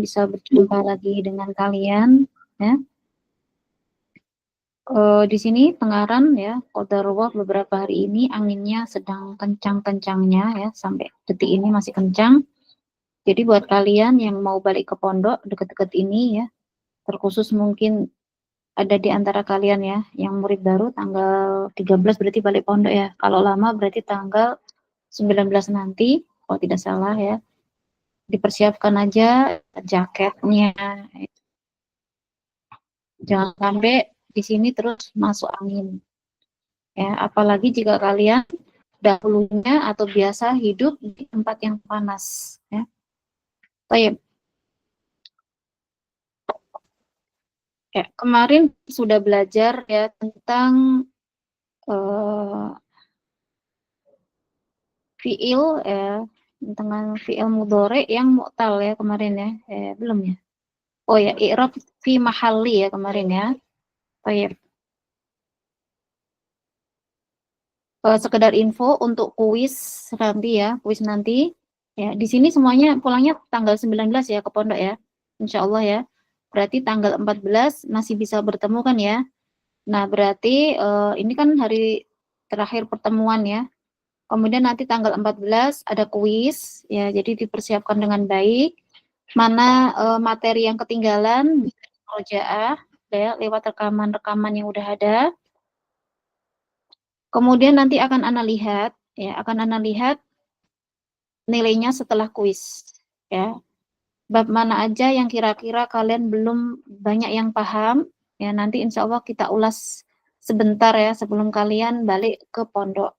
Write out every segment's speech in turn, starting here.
bisa berjumpa lagi dengan kalian ya. Di sini Tengaran ya, qadarullah beberapa hari ini anginnya sedang kencang-kencangnya ya, sampai detik ini masih kencang. Jadi buat kalian yang mau balik ke pondok deket-deket ini ya, terkhusus mungkin ada di antara kalian ya yang murid baru tanggal 13 berarti balik pondok ya. Kalau lama berarti tanggal 19 nanti kalau tidak salah ya. Dipersiapkan aja jaketnya. Jangan sampai di sini terus masuk angin. Ya, apalagi jika kalian dahulunya atau biasa hidup di tempat yang panas ya. Baik. Ya, kemarin sudah belajar ya tentang fiil ya, tentang fiil mudhari yang mu'tal ya kemarin ya. Belum ya. Oh ya, i'rab fi mahalli ya kemarin ya. Baik. Sekedar info untuk kuis nanti ya, kuis nanti. Ya, di sini semuanya pulangnya tanggal 19 ya ke pondok ya. Insya Allah ya. Berarti tanggal 14 masih bisa bertemu kan ya. Nah, berarti ini kan hari terakhir pertemuan ya. Kemudian nanti tanggal 14 ada kuis ya, jadi dipersiapkan dengan baik. Mana materi yang ketinggalan bisa murojaah ya lewat rekaman-rekaman yang udah ada. Kemudian nanti akan Ana lihat ya, akan Ana lihat nilainya setelah kuis ya. Bab mana aja yang kira-kira kalian belum banyak yang paham ya, nanti insya Allah kita ulas sebentar ya sebelum kalian balik ke pondok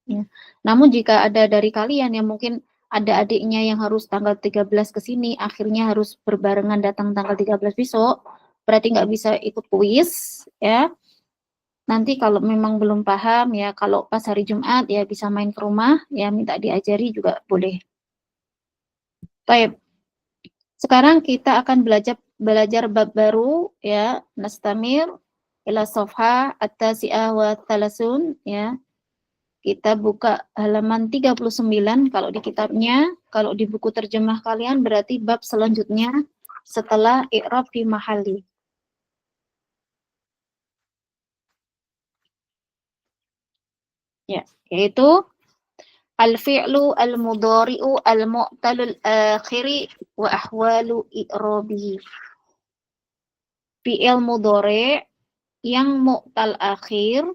ya. Namun jika ada dari kalian yang mungkin ada adiknya yang harus tanggal 13 ke sini, akhirnya harus berbarengan datang tanggal 13 besok, berarti nggak bisa ikut kuis ya. Nanti kalau memang belum paham ya, kalau pas hari Jumat ya bisa main ke rumah ya, minta diajari juga boleh. Baik. Sekarang kita akan belajar bab baru ya, nastamir ila safha at-tasi'ah wa thalasun ya. Kita buka halaman 39 kalau di kitabnya, kalau di buku terjemah kalian berarti bab selanjutnya setelah i'rab fi mahalli. Ya, yaitu al-fi'lu al-mudhari'u al-mu'talul akhiri wa ahwalu i'rabihi. Fi'il mudhari' yang mu'tal akhir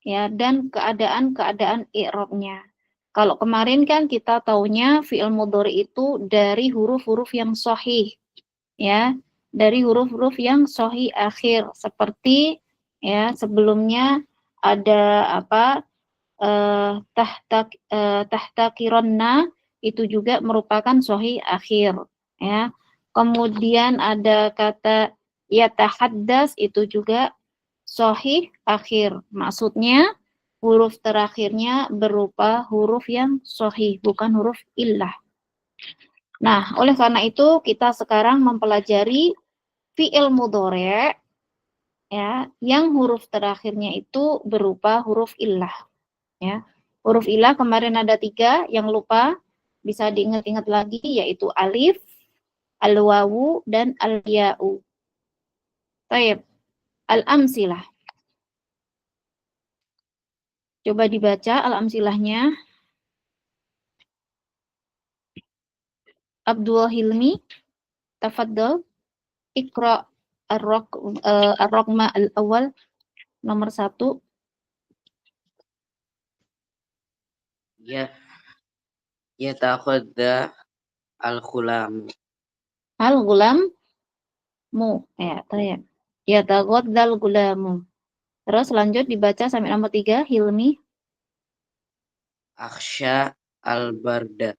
ya dan keadaan-keadaan i'rabnya. Kalau kemarin kan kita taunya fi'il mudhari' itu dari huruf-huruf yang sahih ya, dari huruf-huruf yang sahih akhir seperti ya sebelumnya ada apa tahtakironna itu juga merupakan sahih akhir ya. Kemudian ada kata yatahaddas itu juga sahih akhir. Maksudnya huruf terakhirnya berupa huruf yang sahih, bukan huruf illah. Nah, oleh karena itu kita sekarang mempelajari fi'il mudhari' ya, yang huruf terakhirnya itu berupa huruf illah ya. Huruf illah kemarin ada 3 yang lupa bisa diingat-ingat lagi yaitu alif, al-wawu dan al-ya'u. Baik, al-amsilah. Coba dibaca al-amsilahnya. Abdul Hilmi, tafaddal, Iqra ar-raqma al-awwal nomor 1. Ya, yatakhadda al-ghulam. Al-ghulam mu ya, tayeb. Yataghadzal gulamu. Terus lanjut dibaca sampai nomor 3, Hilmi. Akhsha al-barda.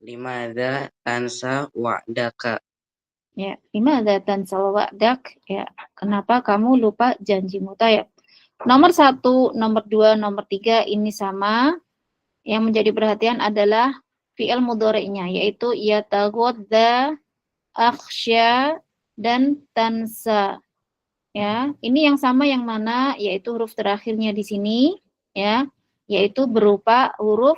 Limadza tansa wa'daka. Ya, limadza tansa wa'dak? Ya, kenapa kamu lupa janjimu? Tayeb. Nomor 1, nomor 2, nomor 3 ini sama. Yang menjadi perhatian adalah fi'il mudhari'nya yaitu yataghadza, akhsya dan tansa. Ya, ini yang sama yang mana yaitu huruf terakhirnya di sini ya, yaitu berupa huruf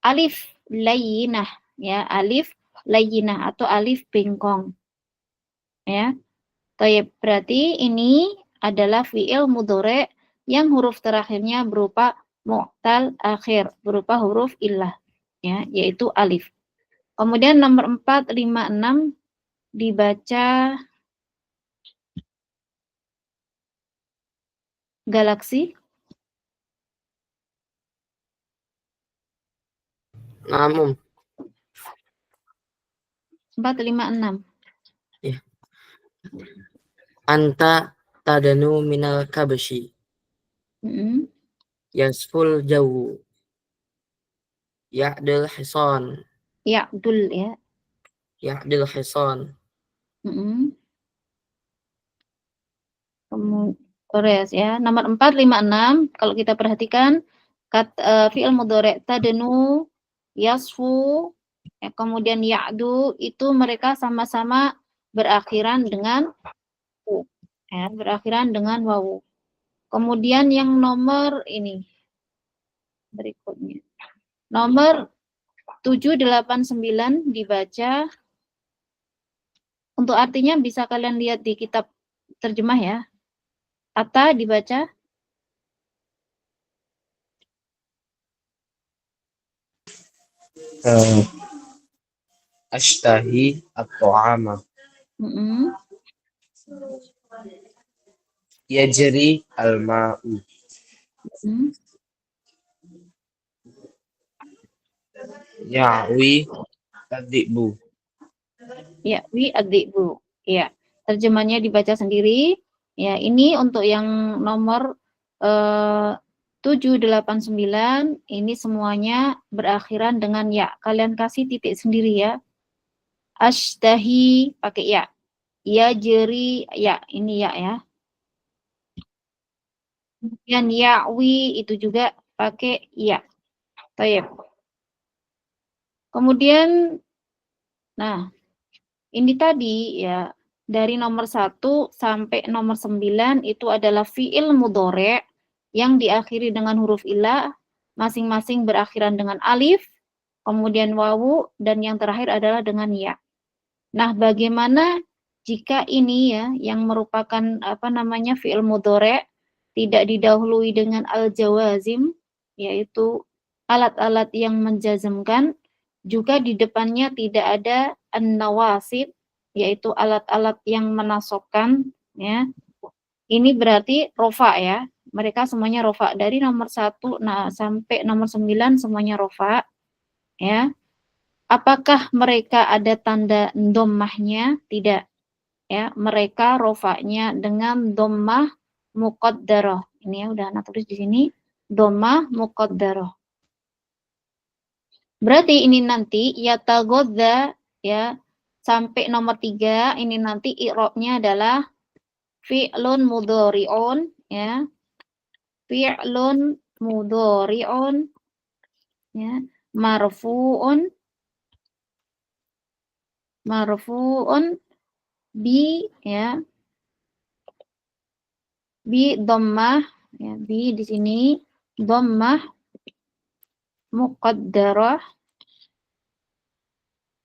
alif layyinah ya, alif layyinah atau alif bengkong. Ya. Taib, berarti ini adalah fi'il mudhari' yang huruf terakhirnya berupa mu'tal akhir, berupa huruf illah, ya, yaitu alif. Kemudian nomor 4, 5, 6 dibaca Galaksi. Namun 4, 5, 6. anta tadanu minal kabshi yasful jawu ya'dil hisan Ya'dul, ya. ya'dil hisan. Kemudian ya, nomor 4, 5, 6 kalau kita perhatikan fi'il mudhari' tadnu, yasfu, ya, kemudian ya'du itu mereka sama-sama berakhiran dengan u, ya, berakhiran dengan wawu. Kemudian yang nomor ini berikutnya. Nomor 7, 8, 9 dibaca. Untuk artinya bisa kalian lihat di kitab terjemah ya. Ata dibaca. Ashtahi at-ta'ama. Yajri al-ma'u. Ya'wi ad-di'bu. Ya'wi ad-di'bu. Ya, terjemahnya dibaca sendiri. Ya, ini untuk yang nomor 7, 8, 9 ini semuanya berakhiran dengan ya. Kalian kasih titik sendiri ya. Ashtahi pakai ya. Yajri ya, ini ya ya. Kemudian ya'wi itu juga pakai ya. Baik. Kemudian nah, ini tadi ya dari nomor 1 sampai nomor 9 itu adalah fi'il mudhari' yang diakhiri dengan huruf illah, masing-masing berakhiran dengan alif, kemudian wawu, dan yang terakhir adalah dengan ya. Nah, bagaimana jika ini ya yang merupakan fi'il mudhari' tidak didahului dengan al-jawazim, yaitu alat-alat yang menjazmkan, juga di depannya tidak ada an-nawasib, yaitu alat-alat yang menasobkan, ya. Ini berarti rofa ya. Mereka semuanya rofa dari nomor 1 sampai nomor 9 semuanya rofa, ya. Apakah mereka ada tanda dhammahnya? Tidak. Ya, mereka rofanya dengan dhammah muqaddarah. Ini ya udah anak tulis di sini, dhammah muqaddarah. Berarti ini nanti yatagodza ya sampai nomor 3 ini nanti i'rabnya adalah fi'lun mudhari'un ya. Fi'lun mudhari'un ya, marfu'un bi ya. Bi dhammah ya, bi di sini dhammah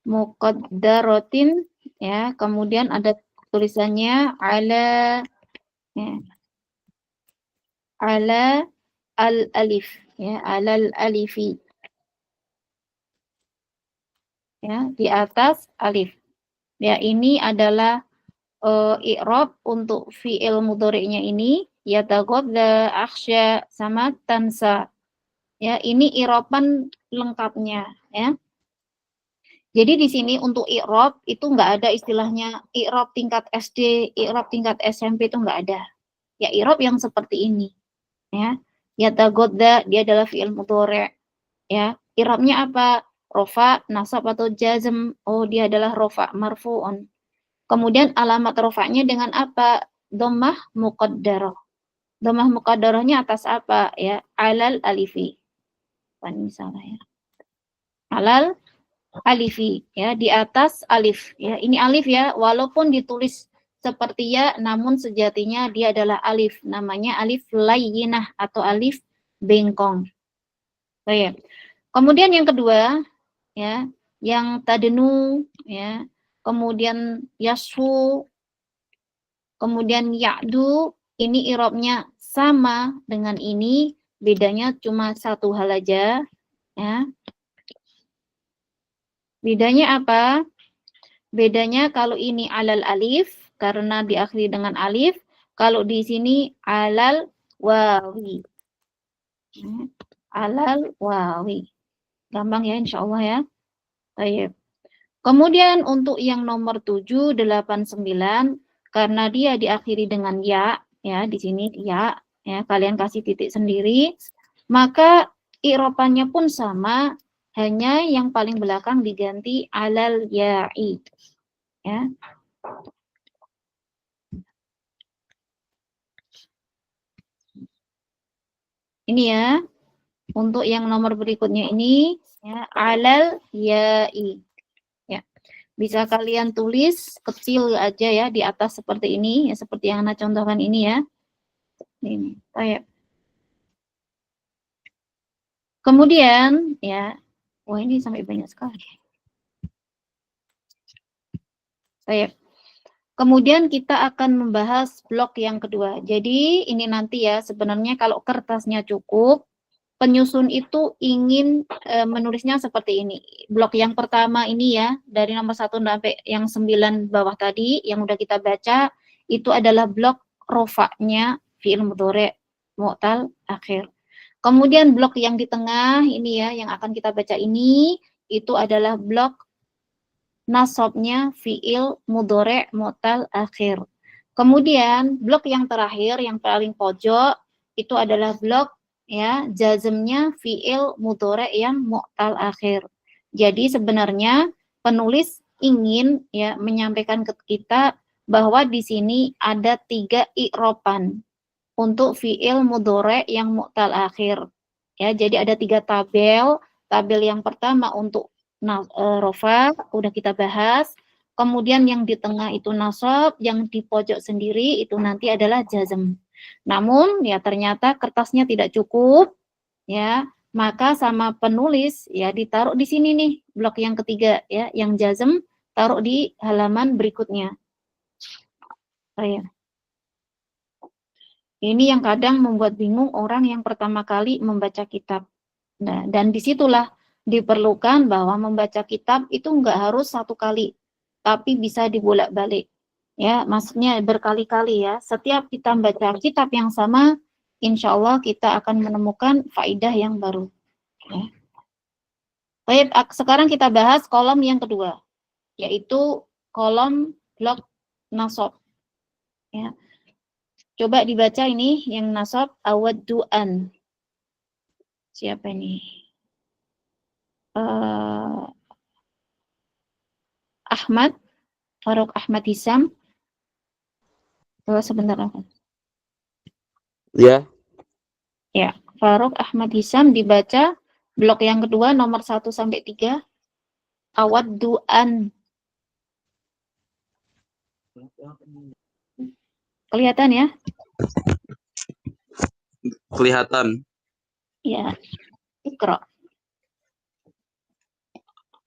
muqaddaratin ya, kemudian ada tulisannya ala ya, ala al-alif ya, alal alifi ya, di atas alif. Ya, ini adalah i'rab untuk fi'il mudhari'nya ini yataghadza, akhsha, sama tansa. Ya, ini i'raban lengkapnya ya. Jadi di sini untuk i'rab itu enggak ada istilahnya i'rab tingkat SD, i'rab tingkat SMP itu enggak ada. Ya, i'rab yang seperti ini ya. Yataghadza dia adalah fi'il mudhari'. Ya, i'rabnya apa? Rofa, nasab atau jazm? Oh, dia adalah rofa, marfu'un. Kemudian alamat rofa'nya dengan apa? Dhammah muqaddarah. Dhammah muqaddarahnya atas apa? Ya, alal alifi. Ini salah ya. Alal alifi ya, di atas alif ya. Ini alif ya, walaupun ditulis seperti ya, namun sejatinya dia adalah alif. Namanya alif layyinah atau alif bengkong. Baik. Kemudian yang kedua ya, yang tadnu, ya, kemudian yasfu, kemudian ya'du, ini i'rabnya sama dengan ini, bedanya cuma satu hal aja, ya. Bedanya apa? Bedanya kalau ini alal alif, karena diakhiri dengan alif, kalau di sini alal wawi. Alal wawi. Gampang ya, insya Allah ya. Baik. Kemudian untuk yang nomor 7, 8, 9, karena dia diakhiri dengan ya, di sini ya, kalian kasih titik sendiri, maka i'robannya pun sama, hanya yang paling belakang diganti alal ya'i. Ya. Ini ya, untuk yang nomor berikutnya ini, ya, alal ya'i. Ya. Bisa kalian tulis kecil aja ya di atas seperti ini, ya seperti yang Ana contohkan ini ya. Ini, kayak. Kemudian ya, wah ini sampai banyak sekali. Baik. Kemudian kita akan membahas blok yang kedua. Jadi ini nanti ya, sebenarnya kalau kertasnya cukup, penyusun itu ingin menulisnya seperti ini. Blok yang pertama ini ya, dari nomor 1 sampai yang 9 bawah tadi, yang udah kita baca, itu adalah blok rofa'nya fi'il mudhari' mu'tal akhir. Kemudian blok yang di tengah ini ya, yang akan kita baca ini, itu adalah blok nasabnya fi'il mudhari' mu'tal akhir. Kemudian blok yang terakhir, yang paling pojok, itu adalah blok ya jazmnya fi'il mudhari' yang mu'tal akhir. Jadi sebenarnya penulis ingin ya menyampaikan ke kita bahwa di sini ada 3 i'roban untuk fi'il mudhari' yang mu'tal akhir. Ya, jadi ada 3 tabel. Tabel yang pertama untuk rofa, udah kita bahas. Kemudian yang di tengah itu nasab, yang di pojok sendiri itu nanti adalah jazm. Namun ya ternyata kertasnya tidak cukup, ya maka sama penulis ya ditaruh di sini nih blok yang ketiga ya, yang jazm taruh di halaman berikutnya. Ini yang kadang membuat bingung orang yang pertama kali membaca kitab. Nah, dan disitulah diperlukan bahwa membaca kitab itu enggak harus satu kali, tapi bisa dibolak-balik. Ya, maksudnya berkali-kali ya. Setiap kita membaca kitab yang sama, insya Allah kita akan menemukan faidah yang baru. Ya. Baik, sekarang kita bahas kolom yang kedua, yaitu kolom blok nasab. Ya. Coba dibaca ini yang nasab awaddu'an. Siapa ini? Ahmad, Faruk Ahmad Hisam. Sebentar. Ya. Ya, Faruk Ahmad Hisam dibaca blok yang kedua nomor 1 sampai 3. Awaddu'an. Kelihatan ya? Kelihatan. Ya. Iqra.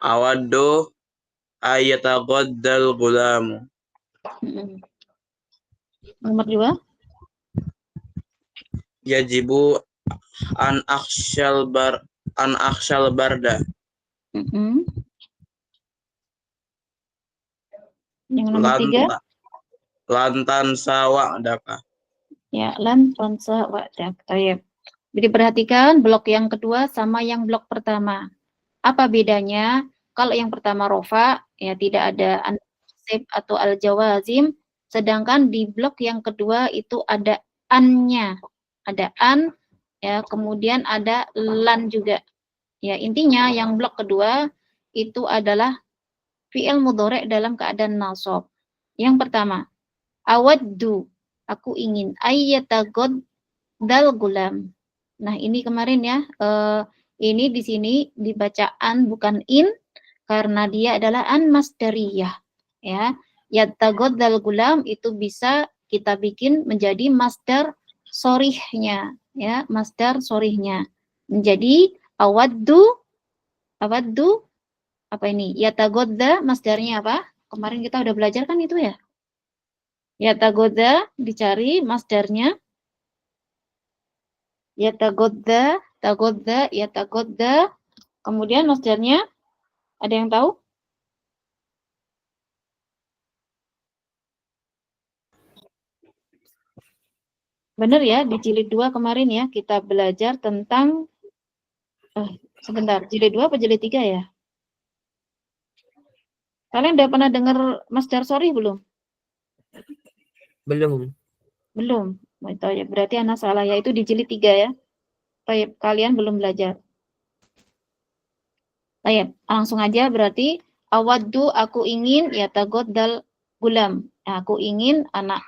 Awaddu ayataghaddal gulamu. Nomor 2. Yajibu an akhshal barda. Yang nomor 3. Lantan sawa'daka. Ya, lantan sawa'daka. Baik. Jadi perhatikan blok yang kedua sama yang blok pertama. Apa bedanya? Kalau yang pertama rofa, ya tidak ada an-nasib atau al-jawazim, sedangkan di blok yang kedua itu ada an-nya. Ada an, ya, kemudian ada lan juga. Ya, intinya yang blok kedua itu adalah fi'il mudhari' dalam keadaan nasab. Yang pertama, awaddu, aku ingin, ayyatagoddal gulam. Nah, ini kemarin ya, ini di sini dibaca an bukan in karena dia adalah an masdariyah ya. Yatagoddal gulam itu bisa kita bikin menjadi masdar sorihnya ya, masdar sorihnya. Menjadi awaddu Apa ini? Yatagodda masdarnya apa? Kemarin kita udah belajar kan itu ya? Yatagodda dicari masdarnya. Yatagodda, tagodda, yatagodda. Kemudian masdarnya ada yang tahu? Benar ya, di jilid 2 kemarin ya kita belajar tentang sebentar, jilid 2 apa jilid 3 ya? Kalian udah pernah dengar masdar sorry belum? Belum. Belum. Ya, berarti anak salah ya, itu di jilid 3 ya. Baik, kalian belum belajar. Baik, langsung aja berarti awaddu aku ingin ya tagoddal gulam. Nah, aku ingin anak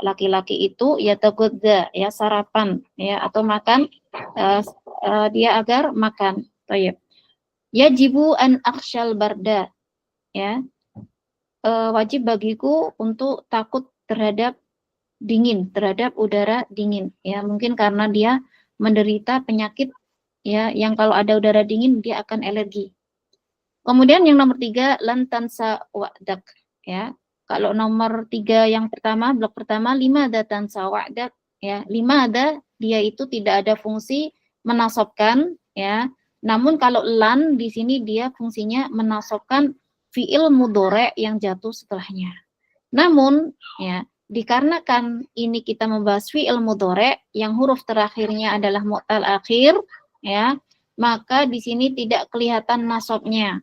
laki-laki itu ya tagodda ya sarapan ya atau makan dia agar makan. Baik. Yajibu an aksyal barda ya. Wajib bagiku untuk takut terhadap dingin, terhadap udara dingin ya. Mungkin karena dia menderita penyakit ya yang kalau ada udara dingin dia akan alergi. Kemudian yang nomor 3 lantansa wa'dak ya. Kalau nomor 3 yang pertama, blok pertama 5 ada tansa wa'dak ya. 5 ada dia itu tidak ada fungsi menasobkan ya. Namun kalau lan di sini dia fungsinya menasobkan fiil mudhari' yang jatuh setelahnya. Namun ya dikarenakan ini kita membahas fiil mudhari' yang huruf terakhirnya adalah mu'tal akhir ya, maka di sini tidak kelihatan nasabnya.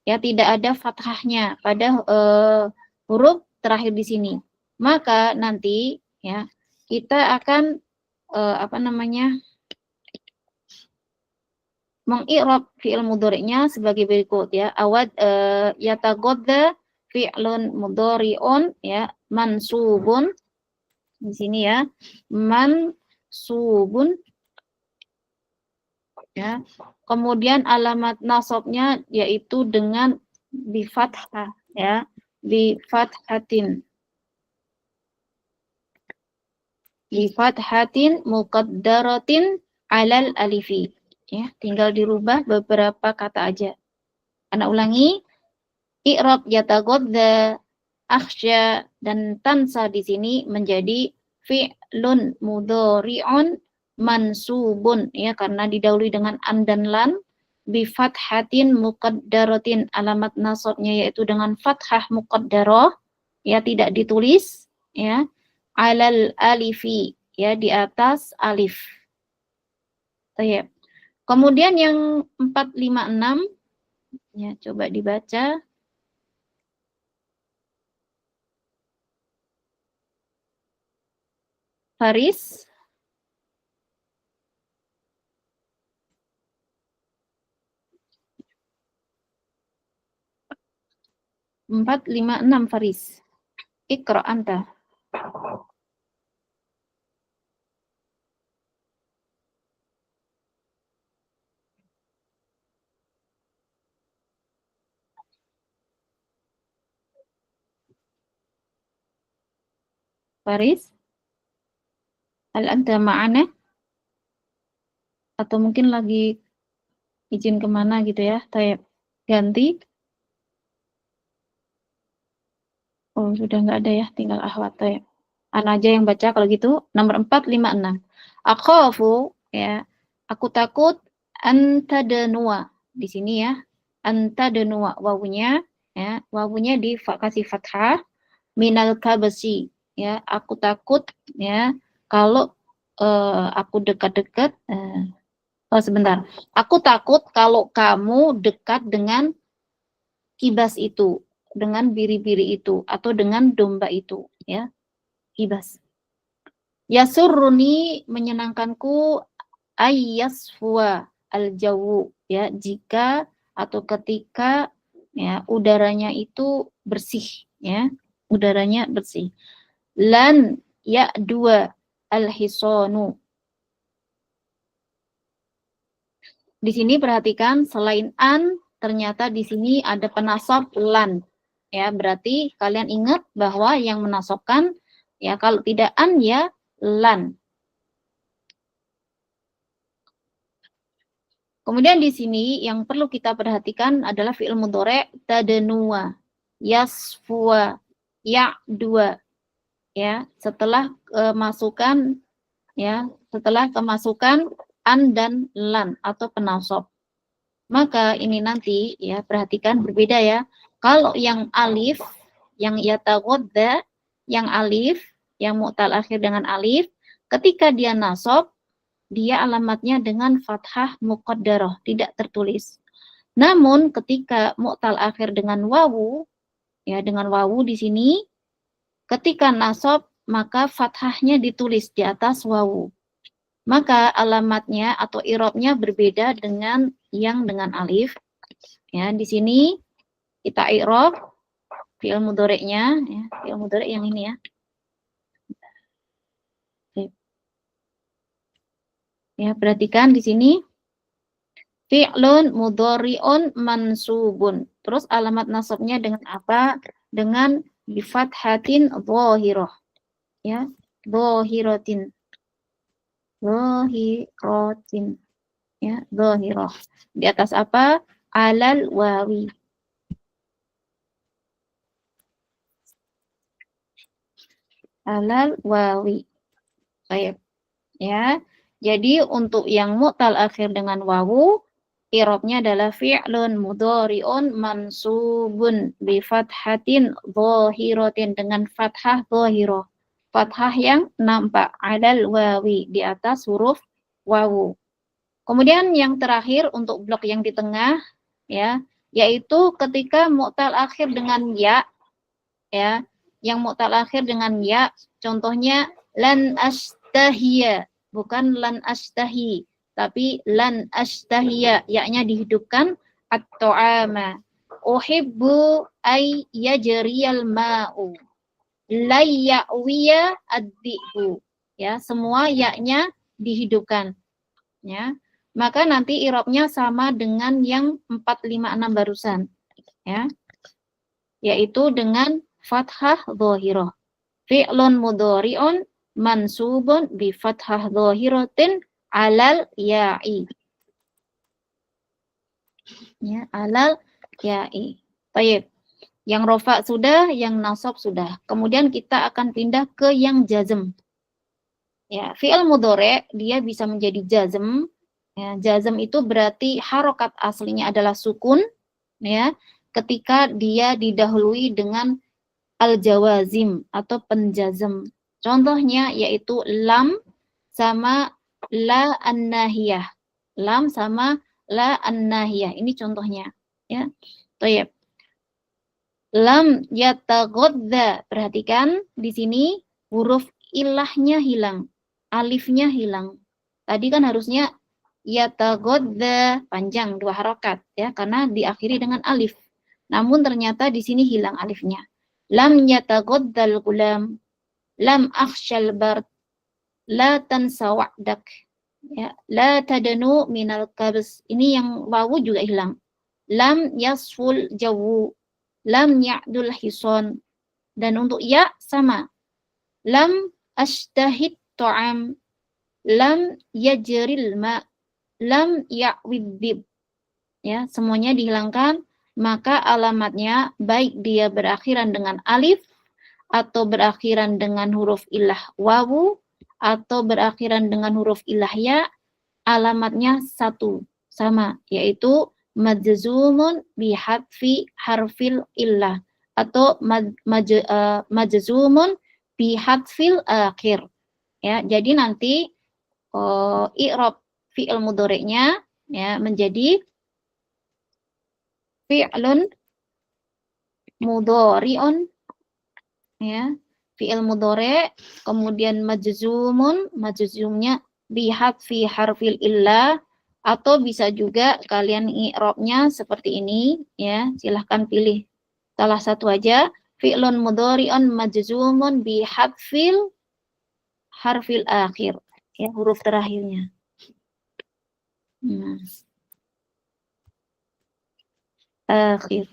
Ya, tidak ada fathahnya pada huruf terakhir di sini. Maka nanti ya kita akan mengi'rab fi'il mudhari'nya sebagai berikut ya. Awad yatagodda fi'lun mudhari'un ya mansubun di sini ya. Mansubun ya. Kemudian alamat nasabnya yaitu dengan bi fathah ya, bi fathatin. Bi fathatin muqaddaratin alal alifi. Ya, tinggal dirubah beberapa kata aja. Anak ulangi. I'rab yatagodda, akhsya dan tansa di sini menjadi fi'lun mudhari'un mansubun ya karena didahului dengan an dan lan bi fathatin muqaddaratin alamat nasabnya yaitu dengan fathah muqaddarah ya tidak ditulis ya alal alifi ya di atas alif. Baik. Kemudian yang 4, 5, 6 ya coba dibaca. Faris. 4, 5, 6 Faris. Iqra anta. Faris. Hal anta ma'ana? Atau mungkin lagi izin kemana gitu ya. Tayyip. Ganti. Oh, sudah nggak ada ya. Tinggal akhwat. Tayyip. Ana aja yang baca kalau gitu. Nomor 4, 5, 6. Akhafu ya. Aku takut antadanua. Di sini ya. Antadanua. Wawunya ya. Wawunya kasih fathah. Minal kabasi. Ya. Aku takut ya. Kalau aku dekat-dekat. Oh, sebentar. Aku takut kalau kamu dekat dengan kibas itu, dengan biri-biri itu, atau dengan domba itu, ya, kibas. Yasurruni menyenangkanku ayyasfuwa al-jawu, ya, jika atau ketika ya udaranya itu bersih, ya, udaranya bersih. Lan ya dua al-hisanu. Di sini perhatikan selain an ternyata di sini ada penasab lan. Ya, berarti kalian ingat bahwa yang menasabkan ya kalau tidak an ya lan. Kemudian di sini yang perlu kita perhatikan adalah fi'il mudhari' tadanua, yasfua, ya'dua. Ya, setelah kemasukan an dan lan atau penasab. Maka ini nanti ya perhatikan berbeda ya. Kalau yang alif, yang yataghadda, yang alif, yang mu'tal akhir dengan alif, ketika dia nasab, dia alamatnya dengan fathah muqaddarah, tidak tertulis. Namun ketika mu'tal akhir dengan wawu, ya dengan wawu di sini, ketika nasab maka fathahnya ditulis di atas wawu. Maka alamatnya atau i'rabnya berbeda dengan yang dengan alif. Ya, di sini kita i'rab fi'il mudhari'nya, ya, fi'il mudhari' yang ini ya. Ya, perhatikan di sini fi'lun mudhari'un mansubun. Terus alamat nasabnya dengan apa? Dengan bi fathatin dhahirah. Ya, dhahiratin. Dhahiratin. Ya, dhahirah. Di atas apa? Alal wawi. Alal wawi. Baik. Ya. Jadi untuk yang mu'tal akhir dengan wawu, i'rabnya adalah fi'lun mudhari'un mansubun bi fathatin dhahiratin, dengan fathah dhahirah. Fathah yang nampak, alal wawi, di atas huruf wawu. Kemudian yang terakhir untuk blok yang di tengah, ya, yaitu ketika mu'tal akhir dengan ya, yang mu'tal akhir dengan ya, contohnya lan ashtahiya. Bukan lan ashtahi, tapi lan ashtahiya, yaknya dihidupkan at-ta'ama. Uhibbu ay yajriyal ma'u. Layya'wiya ad-di'bu. Ya, semua yaknya dihidupkan. Ya. Maka nanti i'rabnya sama dengan yang 456 barusan. Ya. Yaitu dengan fathah dhahirah. Fi'lun mudhari'un mansubun bi fathah dhahiratin alal ya'i. Ya, alal ya'i. Baik. Yang rofa sudah, yang nasab sudah. Kemudian kita akan pindah ke yang jazm. Ya, fi'il mudhari' dia bisa menjadi jazm. Ya, jazm itu berarti harokat aslinya adalah sukun, ya, ketika dia didahului dengan al-jawazim atau penjazm. Contohnya yaitu lam sama la an-nahiyah. Lam sama la an-nahiyah. Ini contohnya. Ya. Baik. Lam yataghadda. Perhatikan di sini huruf ilahnya hilang. Alifnya hilang. Tadi kan harusnya yataghadda, panjang 2 harokat ya, karena diakhiri dengan alif. Namun ternyata di sini hilang alifnya. Lam yataghaddal gulam. Lam akhshal bard, la tansa wa'dak, ya, la tadanu minal kabs. Ini yang wawu juga hilang. Lam yasful jawu, lam ya'dul hison. Dan untuk ya sama. Lam ashtahid ta'am, lam yajril ma, lam ya'widib. Ya, semuanya dihilangkan, maka alamatnya baik dia berakhiran dengan alif atau berakhiran dengan huruf ilah wawu, atau berakhiran dengan huruf ilah ya, alamatnya satu, sama, yaitu majzumun bihadfi harfil illah, atau majzumun bihadfil akhir. Ya, jadi nanti i'rab fi'il mudhari'nya ya menjadi fi'lun mudhari'un, ya, fi'il mudhari', kemudian majzumnya bihadfi harfil illah, atau bisa juga kalian i'rabnya seperti ini ya, silahkan pilih salah satu aja. Fi'lun mudhari'un majzumun bihadfil harfil akhir, ya, huruf terakhirnya. Akhir.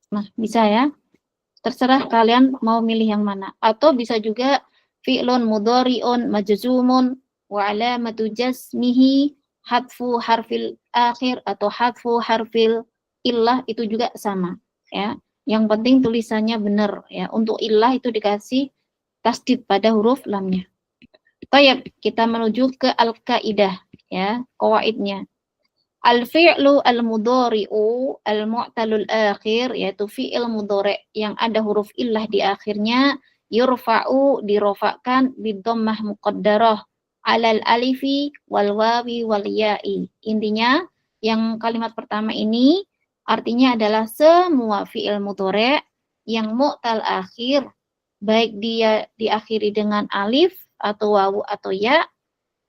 Nah, bisa ya. Terserah kalian mau milih yang mana. Atau bisa juga fi'lun mudhari'un majzumun wa alamatu jazmihi hadfu harfil akhir atau hadfu harfil illah itu juga sama ya. Yang penting tulisannya benar ya. Untuk illah itu dikasih tasdid pada huruf lamnya. Baik, kita menuju ke al-kaidah ya, qawaidnya. Al-fi'lu al-mudhari'u al-mu'talul akhir, yaitu fi'il mudhari' yang ada huruf illah di akhirnya, yurfa'u, dirofakkan bidhammah muqaddarah alal alifi wal wawi wal ya'i. Intinya yang kalimat pertama ini artinya adalah semua fi'il mudhari' yang mu'tal akhir, baik dia diakhiri dengan alif atau wawu atau ya,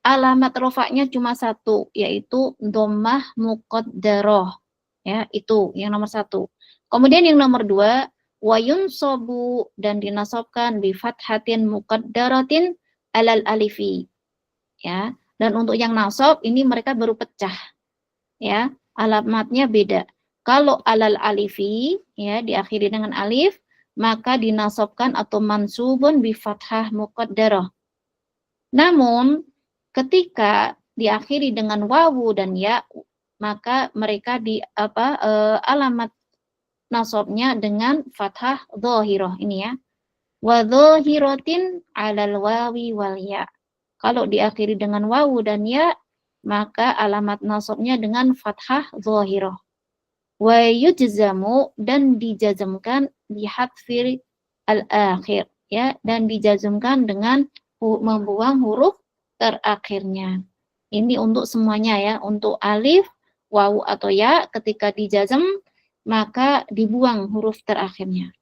alamat rofaknya cuma satu, yaitu dhammah muqaddarah. Ya, itu yang nomor satu. Kemudian yang nomor dua, wa yunsabu, dan dinasabkan bi fathatin muqaddaratin alal alifi. Ya, dan untuk yang nasab ini mereka baru pecah. Ya, alamatnya beda. Kalau alal alifi ya diakhiri dengan alif, maka dinasabkan atau mansubun bi fathah muqaddarah. Namun ketika diakhiri dengan wawu dan ya, maka mereka alamat nasabnya dengan fathah dhahirah ini ya. Wa dhahiratin 'alal wawi wal ya. Kalau diakhiri dengan wawu dan ya, maka alamat nasabnya dengan fathah dhahirah. Wa yujzamu, dan dijazmkan bihadfir al-akhir ya, dan dijazmkan dengan membuang huruf terakhirnya. Ini untuk semuanya ya, untuk alif, wawu atau ya, ketika dijazm maka dibuang huruf terakhirnya.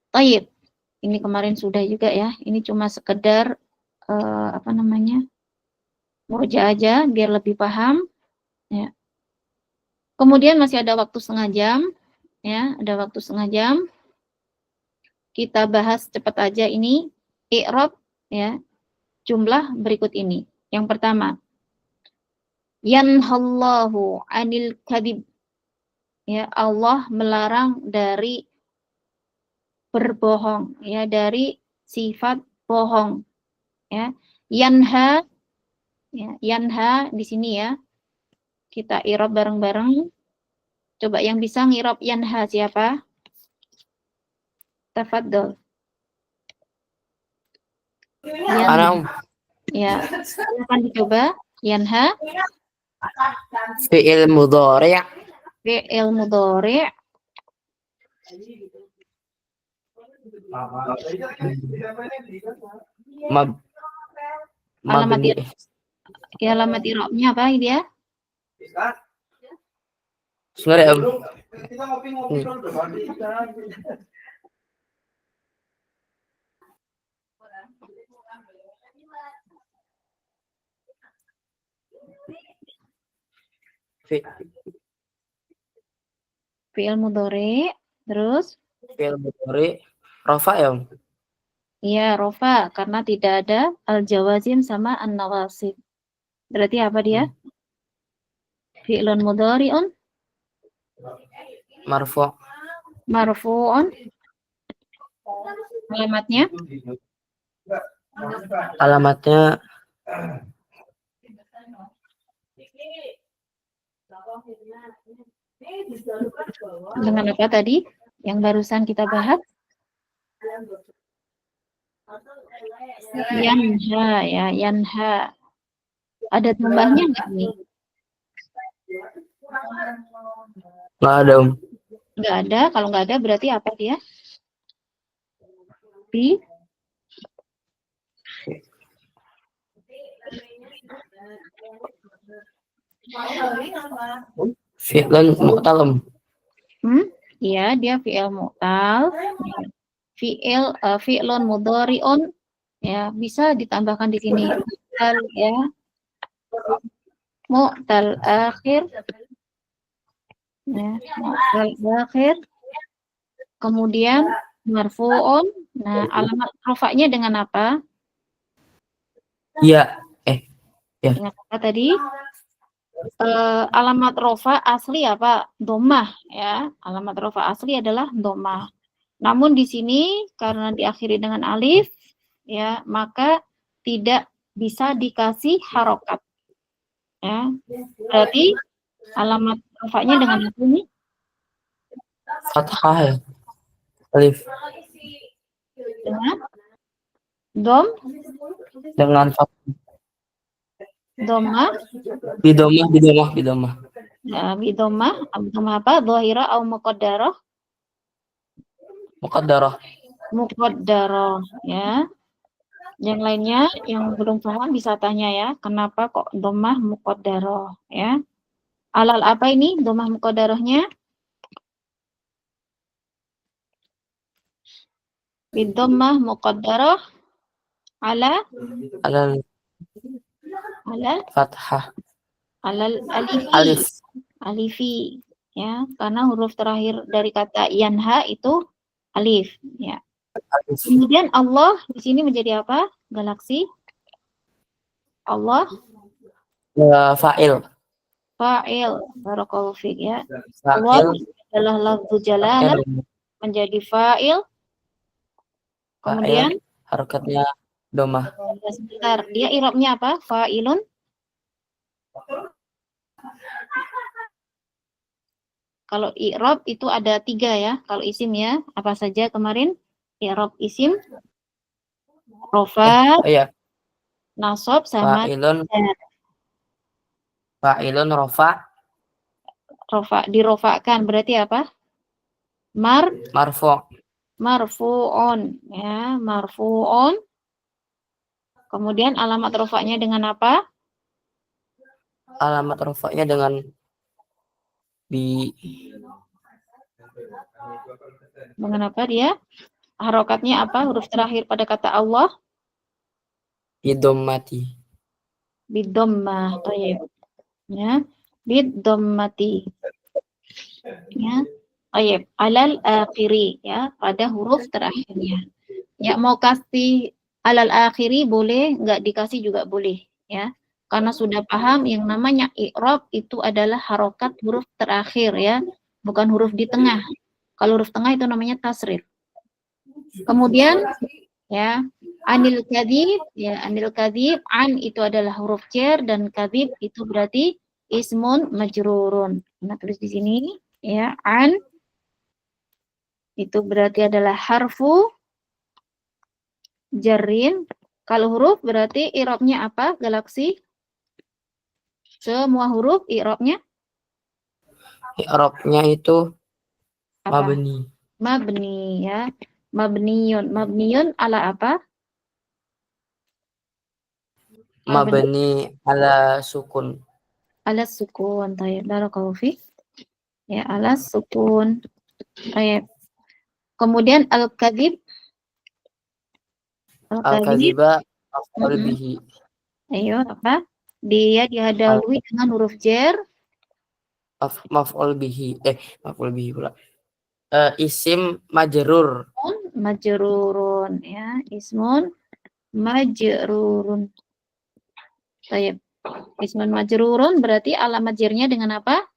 Taib. Ini kemarin sudah juga ya. Ini cuma sekedar murojaah aja biar lebih paham ya. Kemudian masih ada waktu setengah jam ya, ada waktu setengah jam. Kita bahas cepat aja ini i'rab ya. Jumlah berikut ini. Yang pertama, yanhallahu 'anil kadhib. Ya, Allah melarang dari berbohong ya, dari sifat bohong ya. Yanha ya, yanha di sini ya. Kita i'rab bareng-bareng. Coba yang bisa ngirab yanha siapa? Tafadhol. Ya, silakan dicoba. Yanha. Fi'il mudhari'. Fi'il mudhari'. Alamat i'rabnya apa dia? Sebenarnya fi'il mudhari', terus fi'il mudhari' rafa ya. iya, rofa, karena tidak ada al-jawazim sama an-nawasib. Berarti apa dia? Fi'lun mudhari'un Marfu'. marfu'un. Alamatnya? Alamatnya dengan apa tadi? Yang barusan kita bahas? Yanha ya, yanha. Ada tambahnya nggak nih? nggak ada. Nggak ada. Kalau nggak ada berarti apa dia? Fi'lan mu'talam. Iya, dia fi'il mu'tal. Fi'lun mudhari'un ya, bisa ditambahkan di sini mu'tal ya. Mu'tal akhir. Ya, mu'tal akhir. Kemudian marfu'un. Nah, alamat rafa'nya dengan apa? Ya. Ya. Dengan apa tadi? Alamat rofa asli apa? Dhammah ya. Alamat rofa asli adalah dhammah. Namun di sini karena diakhiri dengan alif ya, maka tidak bisa dikasih harokat Ya, berarti alamat rafa'nya dengan apa ini? Fathah ya. Alif. Dengan dom, Dengan fathah. domah, Bidomah. ya, bidomah apa? Dhahirah atau muqaddarah? Muqaddarah. Muqaddarah, ya. Yang lainnya yang belum paham bisa tanya ya, kenapa kok domah muqaddarah, ya. Alal apa ini domah muqaddarahnya? Bidomah muqaddarah ala Alal fathah. alal alifi. Alif. Alifi, ya, karena huruf terakhir dari kata yanha itu alif, ya. Alif. Kemudian Allah di sini menjadi apa? Galaksi. Allah Fa'il. fa'il. Barakallahu fiik, ya. Allah Fa'il. adalah lafzu jalalah menjadi fa'il. Kemudian Harokatnya domah. sebentar, dia i'rabnya apa? Fa'ilun. Kalau i'rab itu ada 3 ya. Kalau isim ya, apa saja kemarin? I'rab isim, rofa, Iya. nasab, sama Fa'ilun rofa. rofa, dirofakan berarti apa? Marfu'. Marfu'on, ya, marfu'on. Kemudian alamat rofaknya dengan apa? Alamat rofaknya dengan Dengan apa dia? Harokatnya apa? Huruf terakhir pada kata Allah? bidommati. Bidommah, tayyib. Ya, bidommati. Ya, tayyib. Alal akhiri, ya, pada huruf terakhirnya. Ya, mau kasih alal akhiri boleh, nggak dikasih juga boleh, ya. Karena sudah paham yang namanya i'rab itu adalah harokat huruf terakhir, ya, bukan huruf di tengah. Kalau huruf tengah itu namanya tasrif. Kemudian, ya, anil kadhib, ya, anil kadhib, an itu adalah huruf jar dan kadhib itu berarti ismun majrurun. Nah, tulis di sini, ya, an itu berarti adalah harfu jarrin. Kalau huruf berarti i'rabnya apa? Galaksi. Semua huruf i'rabnya I'rabnya itu apa? mabni. Mabni, ya. Mabniyun. Mabniyun ala apa? Mabni ala sukun. Ala sukun. Tayyib. Barakallahu fiik. Ya, ala sukun. Tayyib. Kemudian al-kadhib. Al-kadhiba maf'ul bihi. Ayo, apa? Dia dihadapui dengan huruf jar. Maf'ul bihi. Maf'ul bihi pula. Isim majrur. Majrurun, ya. Ismun majrurun. Tayyib. Ismun majrurun berarti alamat jarnya dengan apa?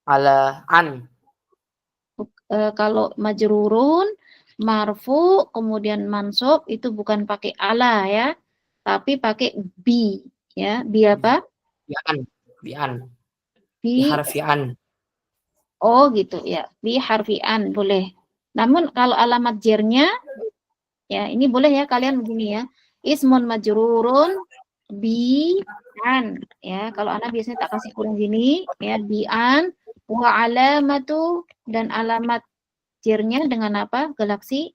Ala an. Kalau majrurun, marfu, kemudian mansub itu bukan pakai ala ya, tapi pakai bi, ya. Bi apa? Bi'an. Bi. Harfi'an. Oh gitu ya. Bi harfi'an boleh. Namun kalau alamat jarnya ya ini boleh ya kalian begini ya. Ismun majrurun bi'an, ya. Kalau anak biasanya tak kasih kurung gini ya, bi'an wa alamatu, dan alamat jarnya dengan apa? Galaksi.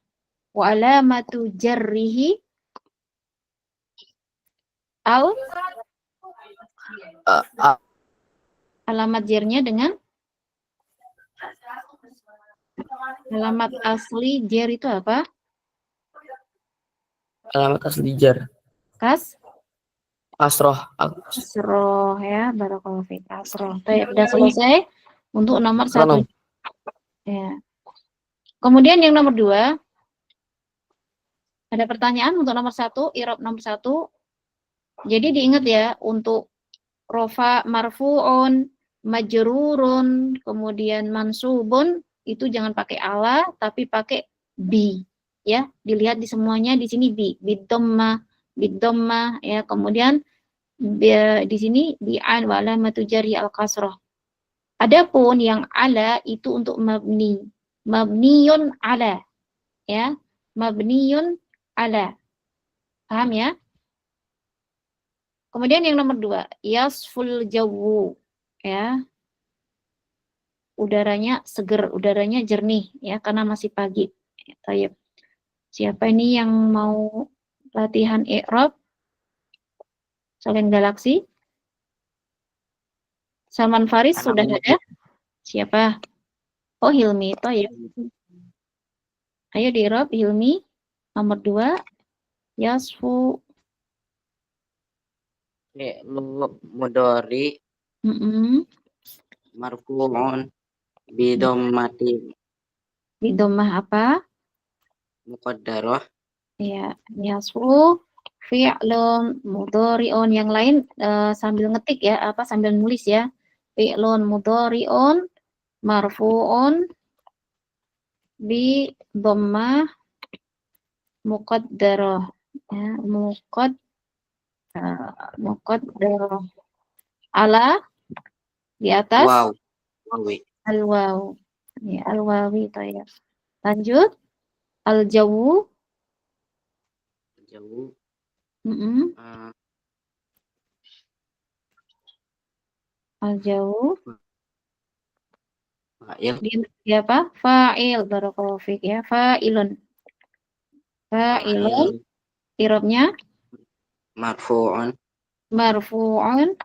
Wa alamatu jarrihi al alamat jarnya dengan alamat asli jar itu apa? Alamat asli jar. Asroh. Asroh, ya. Barakallahu fiik. Asroh. Sudah selesai untuk nomor 1. Ya. Kemudian yang nomor 2, ada pertanyaan untuk nomor 1, i'rab nomor 1. Jadi diingat ya, untuk rofa marfu'un, majrurun, kemudian mansubun, itu jangan pakai ala, tapi pakai bi. Ya, dilihat di semuanya di sini bi. Bidomma, ya. Kemudian di sini bi'an wa alamatu jari al-kasrah. Adapun yang ala itu untuk mabni. Mabniyun ala. Ya, mabniyun ala. Paham ya? Kemudian yang nomor 2, yasful jawu. Ya. Udaranya seger, udaranya jernih ya karena masih pagi. Tayyib. Siapa ini yang mau latihan i'rab? Selain Galaksi? Salman Faris Anak sudah muda. ada? Siapa? Oh, Hilmi. Tayyib. Ayo di i'rab Hilmi. Nomor 2, yasfu. Fi'lu mudhari marfu'un bidommatin Di dhammah apa? muqaddarah Ya, yasfu fi'lun mudhari'un. Yang lain sambil ngetik ya, sambil nulis ya. Fi'lun mudhari'un marfu'un bi dhammah muqaddarah. Ya, muqaddarah. Ala di atas waw wawi al-waw. Ya, al-wawi ya. Lanjut. Al-jawu. jauh Al-jawu. fa'il Dia apa? Fa'il. Barakallahu fiik ya. Fa'ilun. Fa'ilun. I'rabnya marfu'un marfu'un.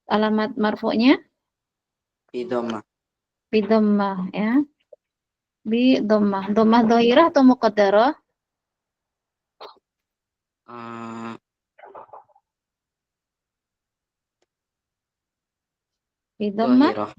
Alamat marfu'nya bidommah bi dhammah ya. Bi dhammah. Dhammah dhahirah atau muqaddarah? Bi dhammah dhahirah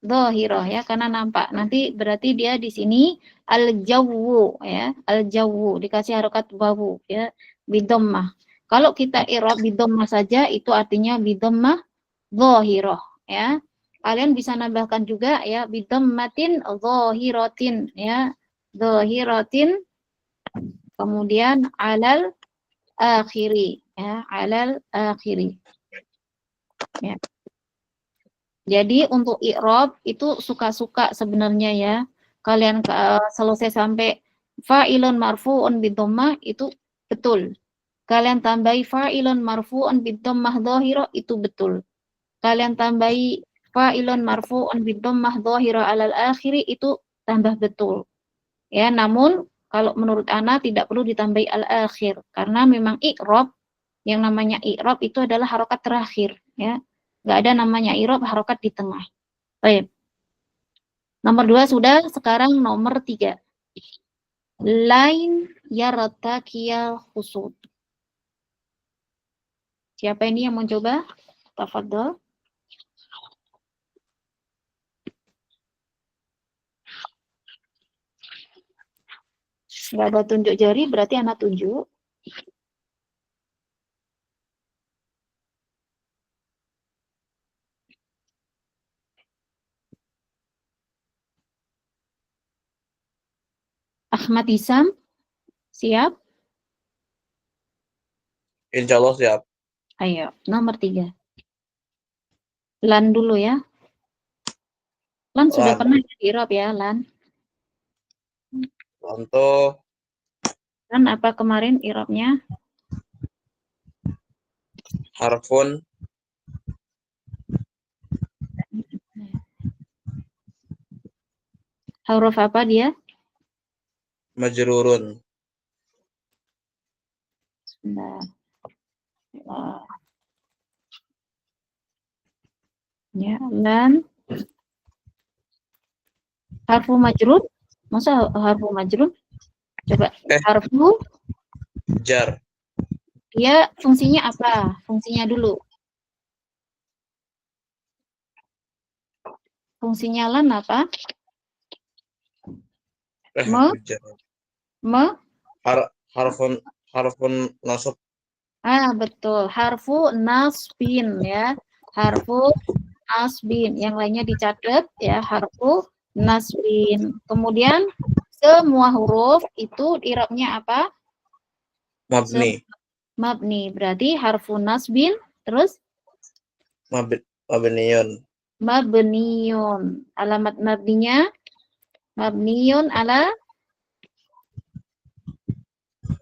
dhahirah ya karena nampak. Nanti berarti dia di sini al-jawwu ya. Al-jawwu dikasih harokat wawu ya. Bi dhammah. Kalau kita i'rab bi dhammah saja itu artinya bi dhammah dhahirah ya. Kalian bisa nambahkan juga ya bi dhammatin dhahiratin ya. Dhahiratin kemudian alal akhiri ya, alal akhiri. Ya. Jadi untuk i'rab itu suka-suka sebenarnya ya. Kalian selesai sampai fa'ilun marfu'un bidhammah itu betul. Kalian tambahi fa'ilun marfu'un bidhammah dhahirah itu betul. Kalian tambahi fa'ilun marfu'un bidhammah dhahirah alal akhiri itu tambah betul. Ya, namun kalau menurut ana tidak perlu ditambahi al-akhir karena memang i'rab yang namanya i'rab itu adalah harokat terakhir ya. Enggak ada namanya i'rab harokat di tengah. Baik. Nomor 2 sudah, sekarang nomor 3. Lain yartakiyal khusud. Siapa ini yang mau coba? Tafadhol. Enggak ada tunjuk jari, berarti anak tunjuk. Ahmad Isam, siap? Insya Allah siap. Ayo, nomor 3. Lan dulu ya. Lan sudah Lan. pernah di i'rab ya, Lan? Untuk Lan apa kemarin i'rabnya? harfun Huruf apa dia? majrurun. Sebentar. Ya, lan harfu majrur. Masa harfu majrur? Coba harfu Jar. dia fungsinya apa? Fungsinya dulu. Fungsinya lan apa? Jar. Harfun nasab. Betul. Harfu nasbin ya. Harfu nasbin. Yang lainnya dicatat ya, harfu nasbin. Kemudian semua huruf itu i'rabnya apa? Mabni. Mabni. Berarti harfu nasbin, terus Mabniyun. mabniyun. Alamat mabninya mabniyun ala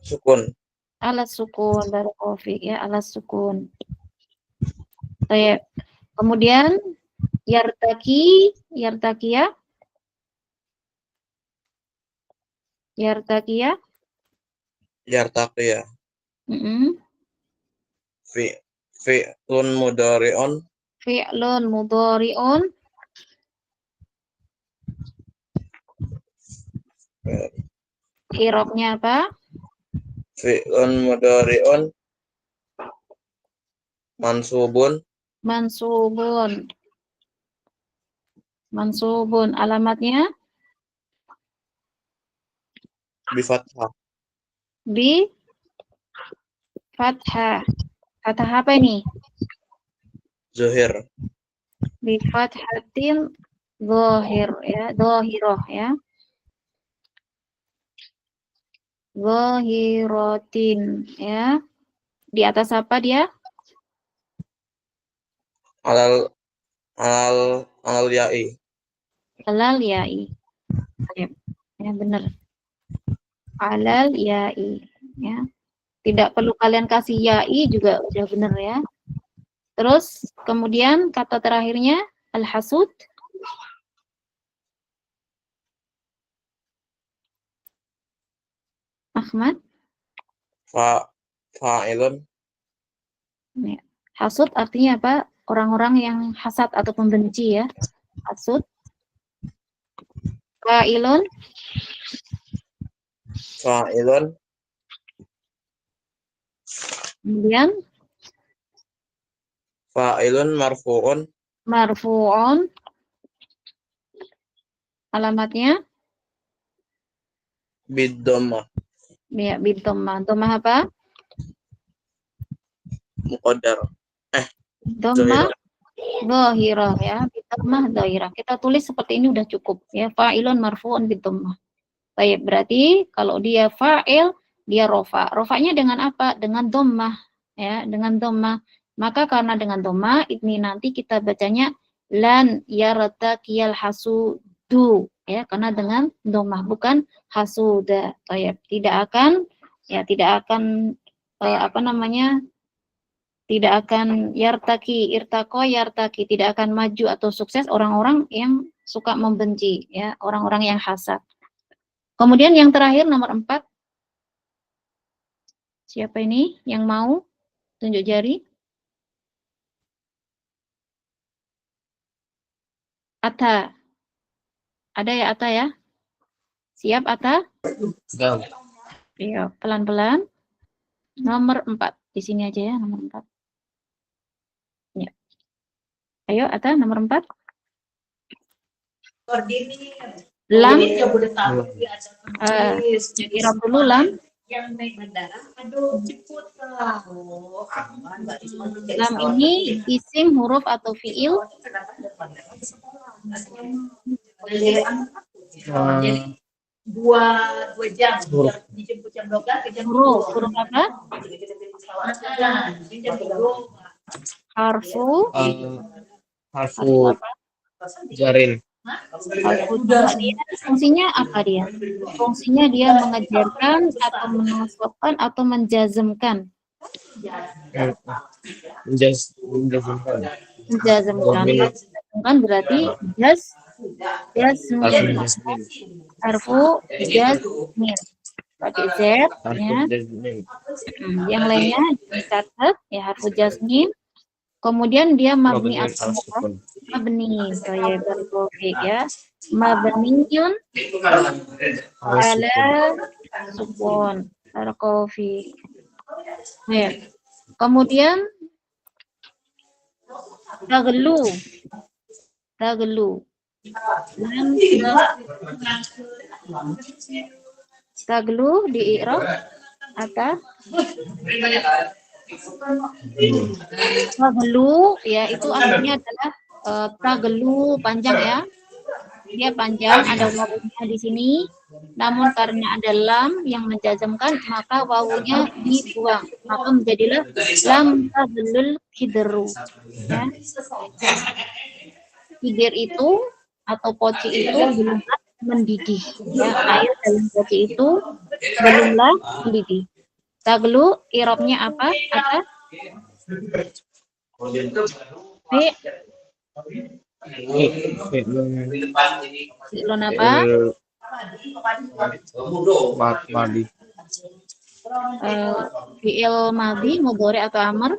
Sukun. sukun. Barakallahu fiik ya, ala sukun. Baik. Kemudian yartaki ya. Yartaqiya. Yartaqiya. Fi'lun mudhari'un. Fi'lun mudhari'un. I'rabnya apa? Fi'lun mudhari'un mansubun. Mansubun. Alamatnya Bi fathah. bi fathah. Fathah apa ini? Zuhir. Bi fathatin zahir ya, zahirah ya. Zahiratin ya. Di atas apa dia? Alal ya'i. Alal ya'i. Ya benar. Alal ya'i ya. Tidak perlu kalian kasih ya'i juga udah benar ya. Terus kemudian kata terakhirnya al-hasud. Ahmad. Fa'ilun. Ya. Hasud artinya apa? Orang-orang yang hasad atau pembenci ya. Hasud. Fa'ilun. Kemudian Fa'ilun marfu'un. Marfu'un. Alamatnya Bid-dhammah. ya bidhammah. Dhammah apa? Muqaddar. Dhammah dhahirah ya. Bidhammah dhahirah. Kita tulis seperti ini udah cukup ya. Fa'ilun marfu'un bidhammah. Baik, berarti kalau dia fa'il, dia rofa. Rofanya dengan apa? Dengan dhammah ya, dengan dhammah. Maka karena dengan dhammah ini nanti kita bacanya lan yartaqiyal hasudu ya, karena dengan dhammah bukan hasuda. Baik, tidak akan tidak akan yartaki, tidak akan maju atau sukses orang-orang yang suka membenci ya, orang-orang yang hasad. Kemudian yang terakhir nomor 4. Siapa ini yang mau tunjuk jari? Ata. Ada ya Ata ya? Siap Ata? Iya, pelan-pelan. Nomor 4. Di sini aja ya, nomor 4. Ya. Ayo Ata, nomor 4. Lam. Irab dulu lam. Yang naik bandara, aduh cepet lah. Lam ini isim, huruf atau fiil? Jadi dua jam dijemput jam 12 ke jam Huruf apa? Harfu apa? Jarin. Fungsinya apa dia? Fungsinya dia mengajarkan atau menasabkan atau menjazmkan. Menjazmkan berarti jazmin. Harfu jazmin. Pakai Z ya. Yang lainnya dicatat ya, harfu jazmin. Kemudian dia mabni atau mabni, saya berkofik ya, mabniyun ala sukun, berkofik. Ya. Kemudian taglu, taglu di i'rab atau taglu ya, itu artinya adalah taglu panjang ya. dia panjang, ada wawunya di sini. Namun karena ada lam yang menjazmkan, maka wawunya dibuang. Maka menjadilah lam tadlul kidru. Ya. Kidir itu atau poci itu belumlah mendidih. Ya, air dalam poci itu belumlah mendidih. Taglu irobnya apa? Apa? Fi'lun apa? Madi. Fi'il madhi, mudhari atau amr?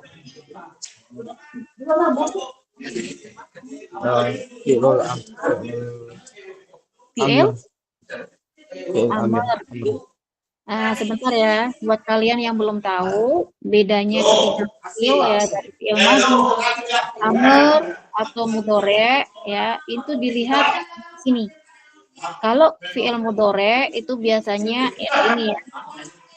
Fi'il amr. Sebentar ya, buat kalian yang belum tahu bedanya ketiga fi'il ya dari fi'il madhi, amr atau mudhari ya, itu dilihat di sini. Kalau fi'il mudhari itu biasanya ya ini ya,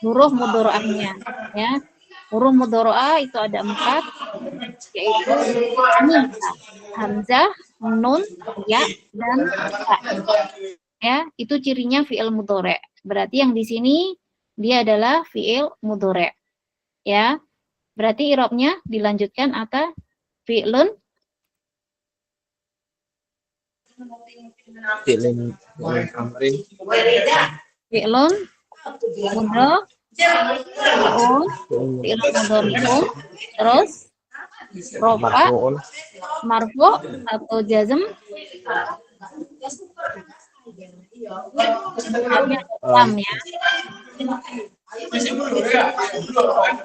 huruf mudhari'ahnya ya. Huruf mudhari'ah itu ada 4, yaitu ini hamzah, nun, ya, dan ta. Ya, itu cirinya fi'il mudhari. Berarti yang di sini dia adalah fi'il mudhari. Ya. Berarti i'rabnya dilanjutkan atau fi'lun Fi'lun amrin. fi'lun mudhari'un, fi'lun mudhari'un, terus rofa, marfu atau jazm, lam ya.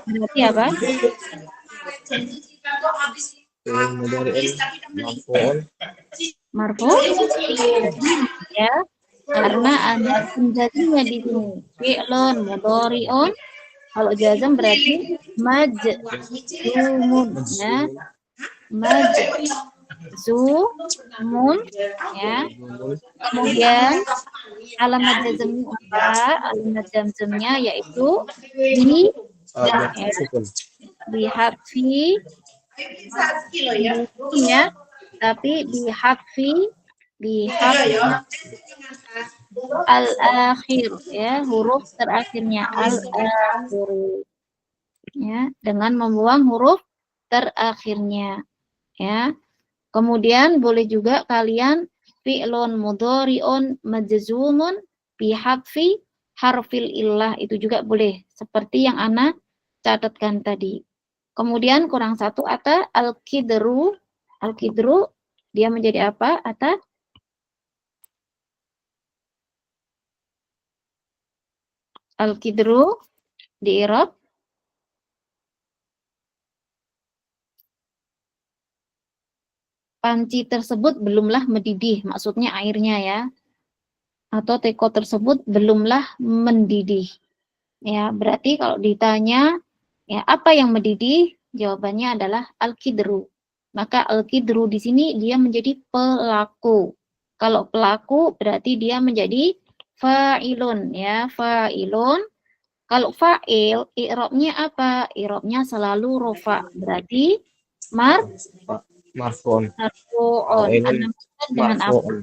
Berarti apa? Fi'lun mudhari'un marfu'un. Marfu ya, karena ada penjazmnya di sini. Fi'lun mudhari'un, kalau jazm berarti majzumun ya. Majzumun ya. Kemudian alamat jazmnya apa? Alamat jazmnya yaitu di hadfi ya, tapi di hadfi al-akhir ya, huruf terakhirnya al-akhir ya, dengan membuang huruf terakhirnya ya. Kemudian boleh juga kalian fi'lun mudhari'un majzumun bi hadfi harfil illah, itu juga boleh seperti yang Ana catatkan tadi. Kemudian kurang satu atau al-kidru. Al-kidru dia menjadi apa? Atau al-kidru di i'rab panci tersebut belumlah mendidih, maksudnya airnya ya, atau teko tersebut belumlah mendidih ya. Berarti kalau ditanya ya apa yang mendidih, jawabannya adalah al-kidru. Maka al-kidru di sini dia menjadi pelaku. Kalau pelaku berarti dia menjadi fa'ilun ya, fa'ilun. Kalau fa'il i'rabnya apa? I'rabnya selalu rofa. Berarti Marfu'un. Alamatnya dengan apa?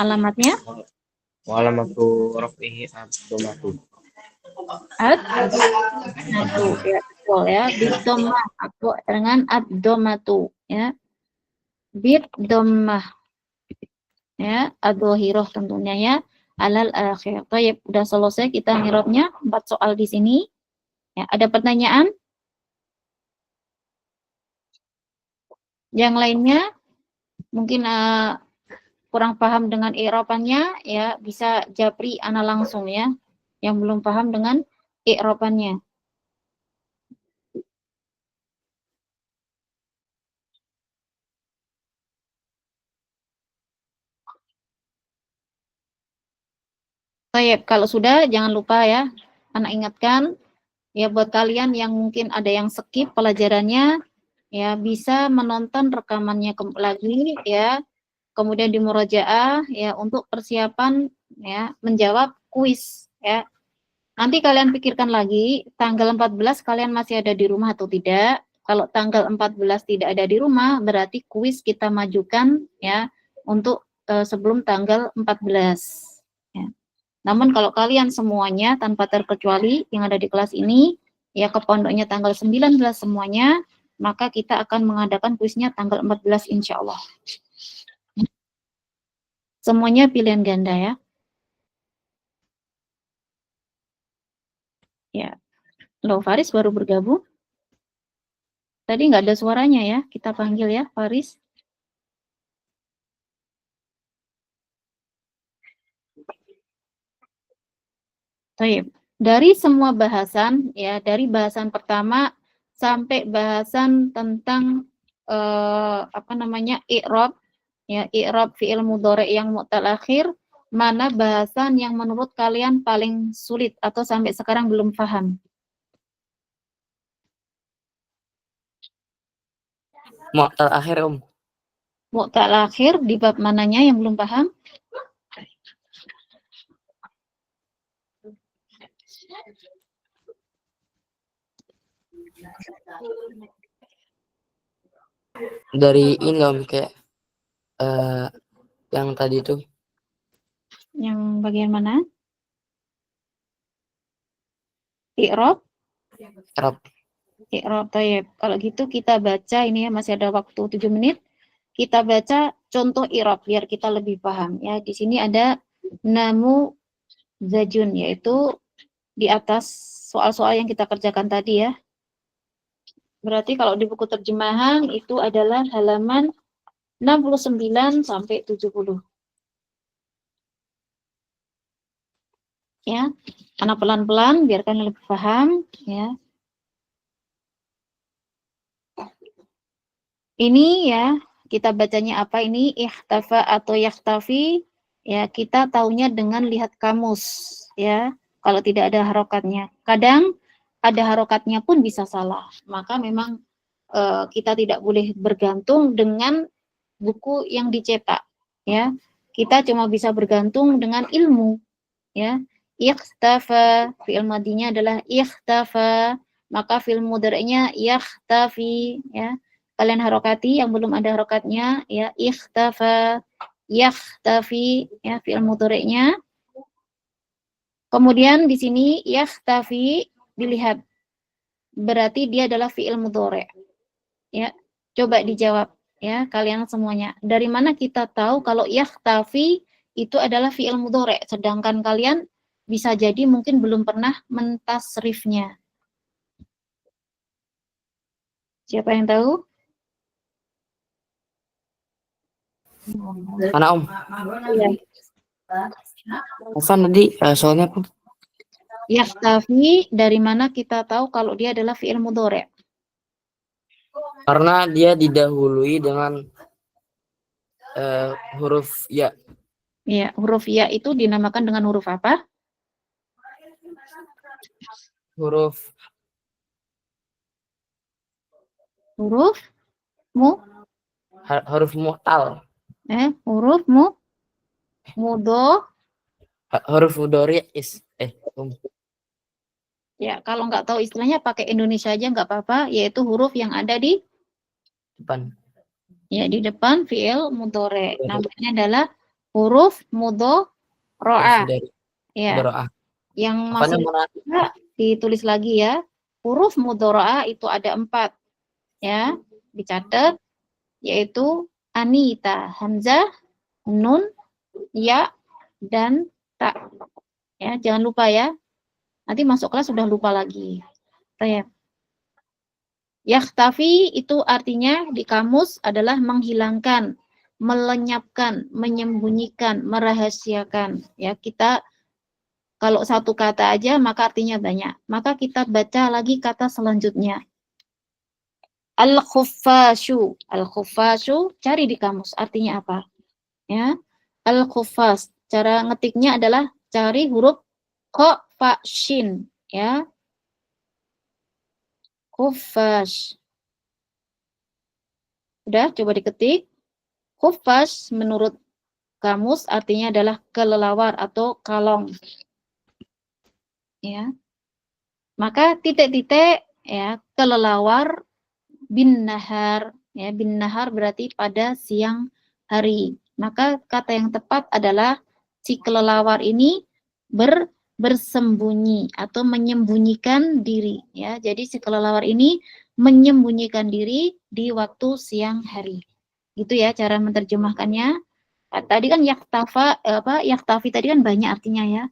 Alamatnya? Walamatu rafihi ad-dhammatu. Ad-dhammatu ya, betul ya. Bid-dhammah atau dengan ad-dhammatu ya. Bid-dhammah ya, ad-dhahirah tentunya ya, alal akhir. Baik, udah selesai kita ngirabnya 4 soal di sini. Ya, ada pertanyaan? Yang lainnya mungkin kurang paham dengan i'rabannya ya, bisa japri Ana langsung ya. Yang belum paham dengan i'rabannya. Baik, kalau sudah jangan lupa ya, Ana ingatkan ya buat kalian yang mungkin ada yang skip pelajarannya ya, bisa menonton rekamannya lagi ya, kemudian di murojaah ya untuk persiapan ya menjawab kuis ya. Nanti kalian pikirkan lagi tanggal 14 kalian masih ada di rumah atau tidak. Kalau tanggal 14 tidak ada di rumah, berarti kuis kita majukan ya untuk sebelum tanggal 14. Ya. Namun kalau kalian semuanya tanpa terkecuali yang ada di kelas ini, ya ke pondoknya tanggal 19 semuanya, maka kita akan mengadakan kuisnya tanggal 14 insya Allah. Semuanya pilihan ganda ya. Ya, loh Faris baru bergabung. Tadi nggak ada suaranya ya, kita panggil ya Faris. Baik. Dari semua bahasan ya, dari bahasan pertama sampai bahasan tentang i'rab ya, i'rab fi'il mudhari yang mu'tal akhir, mana bahasan yang menurut kalian paling sulit atau sampai sekarang belum paham? Mu'tal akhir, Om. Mu'tal akhir di bab mananya yang belum paham? Dari ini Om, kayak yang tadi tuh. Yang bagian mana? I'rab? I'rab. I'rab, tayyib. Kalau gitu kita baca ini ya, masih ada waktu 7 menit. Kita baca contoh i'rab biar kita lebih paham ya. Di sini ada namu zajun, yaitu di atas soal-soal yang kita kerjakan tadi ya. Berarti kalau di buku terjemahan itu adalah halaman 69 sampai 70. Ya, anak pelan-pelan biar kalian lebih paham ya. Ini ya, kita bacanya apa ini? Ikhtafa atau yakhtafi, ya kita taunya dengan lihat kamus ya. Kalau tidak ada harokatnya. Kadang ada harokatnya pun bisa salah. Maka memang kita tidak boleh bergantung dengan buku yang dicetak ya. Kita cuma bisa bergantung dengan ilmu ya. Ikhtafa, fi'il madinya adalah ikhtafa, maka fi'il mudhari'nya yakhtafi ya. Kalian harokati yang belum ada harokatnya ya, ikhtafa, yakhtafi ya, fi'il mudhari'nya. Kemudian di sini yakhtafi dilihat berarti dia adalah fi'il mudhari'. Ya, coba dijawab ya kalian semuanya. Dari mana kita tahu kalau yakhtafi itu adalah fi'il mudhari', sedangkan kalian bisa jadi mungkin belum pernah mentasrifnya. Siapa yang tahu? Mana Om? Ya. Hasan tadi soalnya apa? Yakhtafi dari mana kita tahu kalau dia adalah fi'il mudhari'? Karena dia didahului dengan huruf ya. Ya, huruf ya itu dinamakan dengan huruf apa? Huruf huruf mu'tal. Huruf Huruf mudhari Ya, kalau nggak tahu istilahnya pakai Indonesia aja nggak apa-apa, yaitu huruf yang ada di depan. Ya, di depan fi'il mudhari'. Namanya adalah huruf mudhari'ah. Ya. Mudhari'ah. Yang masih ditulis lagi ya. Huruf mudhari'ah itu ada 4. Ya, dicatat yaitu anita, hamzah, nun, ya, dan ta. Ya, jangan lupa ya. Nanti masuk kelas sudah lupa lagi. Baik. Yakhtafi itu artinya di kamus adalah menghilangkan, melenyapkan, menyembunyikan, merahasiakan. Ya, kita kalau satu kata aja maka artinya banyak. Maka kita baca lagi kata selanjutnya. Al-khuffashu. Al-khuffashu cari di kamus artinya apa? Ya. Al-khuffas. Cara ngetiknya adalah cari huruf kha fa shin, ya. Khuffash. Udah, coba diketik. Khuffash menurut kamus artinya adalah kelelawar atau kalong. Ya. Maka titik-titik ya, kelelawar bin nahar, ya, bin nahar berarti pada siang hari. maka kata yang tepat adalah si kelelawar ini bersembunyi atau menyembunyikan diri, ya. Jadi si kelelawar ini menyembunyikan diri di waktu siang hari. Gitu ya cara menerjemahkannya. Tadi kan yaktafi tadi kan banyak artinya ya.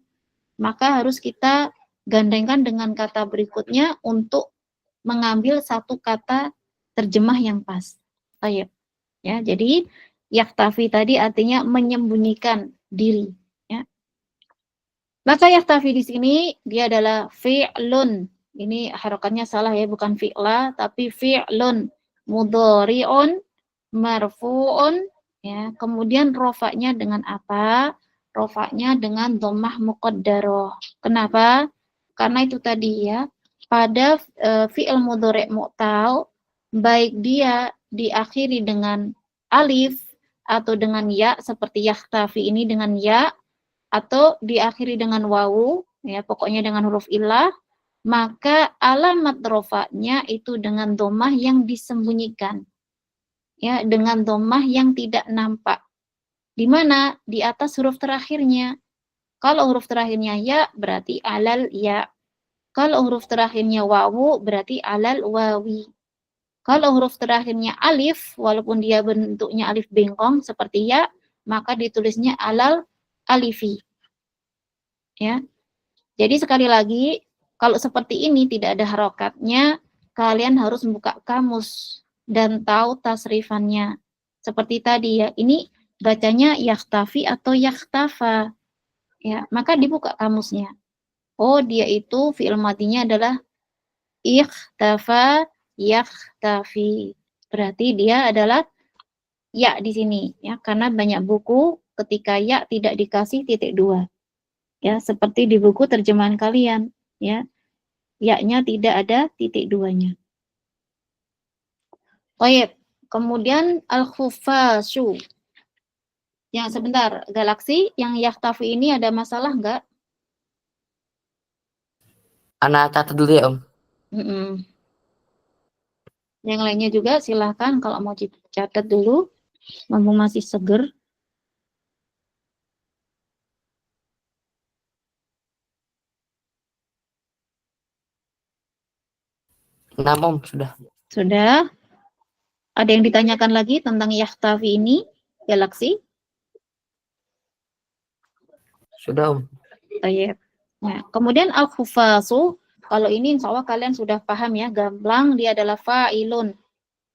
Maka harus kita gandengkan dengan kata berikutnya untuk mengambil satu kata terjemah yang pas. Baik. Ya, jadi yaktafi tadi artinya menyembunyikan diri, ya. Maka yaktafi di sini dia adalah fi'lun. Ini harokatnya salah ya, bukan fi'la tapi fi'lun mudhari'un marfu'un, ya. Kemudian rofaknya dengan apa? Rofaknya dengan dhammah muqaddarah. Kenapa? Karena itu tadi ya, pada fi'il mudhari' mu'tal, baik dia diakhiri dengan alif atau dengan ya, seperti yaktafi ini dengan ya, atau diakhiri dengan wawu, ya pokoknya dengan huruf illah, maka alamat rofaknya itu dengan dhammah yang disembunyikan, ya, dengan dhammah yang tidak nampak. Di mana? Di atas huruf terakhirnya. Kalau huruf terakhirnya ya, berarti alal ya. Kalau huruf terakhirnya wawu, berarti alal wawi. Kalau huruf terakhirnya alif, walaupun dia bentuknya alif bengkong seperti ya, maka ditulisnya alal alifi. Ya. Jadi sekali lagi, kalau seperti ini tidak ada harokatnya, kalian harus membuka kamus dan tahu tasrifannya. Seperti tadi ya, ini bacanya yaktafi atau yaktafa. Ya, maka dibuka kamusnya. Oh, dia itu fi'il madinya adalah ikhtafa yakhtafi. Berarti dia adalah ya di sini ya, karena banyak buku ketika ya tidak dikasih titik dua. Ya, seperti di buku terjemahan kalian ya. Ya-nya tidak ada titik duanya. Baik, kemudian al-khufasyu. Yang sebentar, Galaksi, yang yaktafi ini ada masalah enggak? Anak catat dulu ya, Om. Yang lainnya juga silahkan kalau mau catat dulu, mumpung masih seger. Om, sudah. Sudah? Ada yang ditanyakan lagi tentang yaktafi ini, Galaksi? Sudah, Om. Baik. Nah, kemudian al-khufasu, kalau ini insya Allah kalian sudah paham ya, gamblang dia adalah fa'ilun,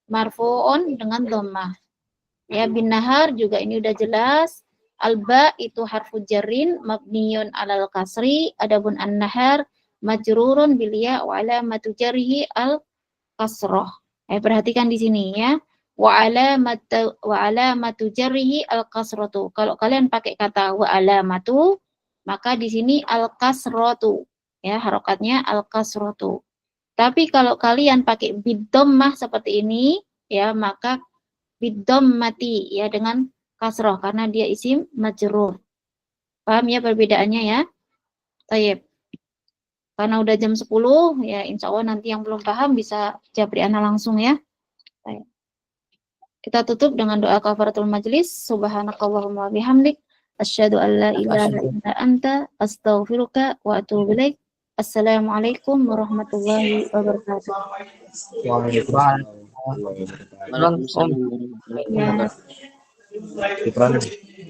marfu'un dengan dhammah. Ya, bin nahar juga ini udah jelas. Alba itu harfu jarrin mabniyun alal kasri, adapun an-nahar majrurun bil ya wa alamatu jarrihi al kasrah. Perhatikan di sini ya. Wa alamatu jarrihi al kasratu. Kalau kalian pakai kata wa alamatu, maka di sini al kasratu. Ya, harokatnya al kasratu. Tapi kalau kalian pakai bidhammah seperti ini, ya, maka bidhammati ya dengan kasroh karena dia isim majrur. Paham ya perbedaannya ya? Tayyib. Karena udah jam 10 ya, insya Allah nanti yang belum paham bisa japri ana langsung ya. Tayyib. Kita tutup dengan doa kafaratul majlis. Subhanakallahumma bihamdik asyhadu an la ilaha illa anta astaghfiruka wa atubu ilaik. Assalamualaikum warahmatullahi wabarakatuh. Waalaikumsalam. Waalaikumsalam warahmatullahi wabarakatuh. Syukran.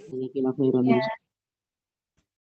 Jazakallahu khairan. Ya.